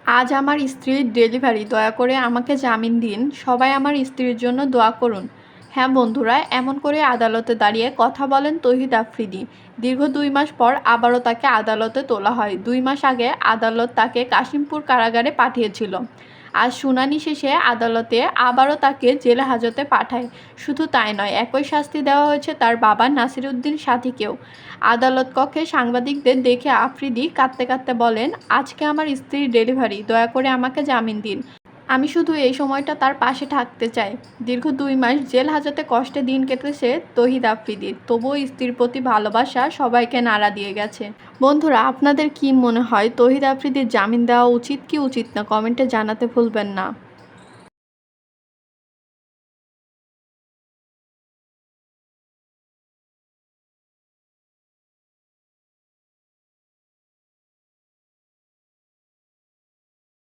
আজ আমার স্ত্রীর ডেলিভারি, দয়া করে আমাকে জামিন দিন। সবাই আমার স্ত্রীর জন্য দোয়া করুন। হ্যাঁ বন্ধুরা, এমন করে আদালতে দাঁড়িয়ে কথা বলেন তৌহিদ আফ্রিদি। দীর্ঘ 2 মাস পর আবারও তাকে আদালতে তোলা হয়। 2 মাস আগে আদালত তাকে কাশিমপুর কারাগারে পাঠিয়েছিল। আজ শুনানি শেষে আদালতে আবারও তাকে জেল হাজতে পাঠায়। শুধু তাই নয়, একই শাস্তি দেওয়া হয়েছে তার বাবা নাসিরউদ্দিন সাথীকেও। আদালত কক্ষে সাংবাদিকদের দেখে আফ্রিদি কাঁদতে কাঁদতে বলেন, আজকে আমার স্ত্রীর ডেলিভারি, দয়া করে আমাকে জামিন দিন। আমি শুধু এই সময়টা তার পাশে থাকতে চাই। দীর্ঘ 2 মাস জেল হাজতে কষ্টে দিন কেটেছে তৌহিদ আফ্রিদির, তবুও স্ত্রীর প্রতি ভালোবাসা সবাইকে নাড়া দিয়ে গেছে। বন্ধুরা, আপনাদের কি মনে হয় তৌহিদ আফ্রিদির জামিন দেওয়া উচিত কি উচিত না, কমেন্টে জানাতে ভুলবেন না।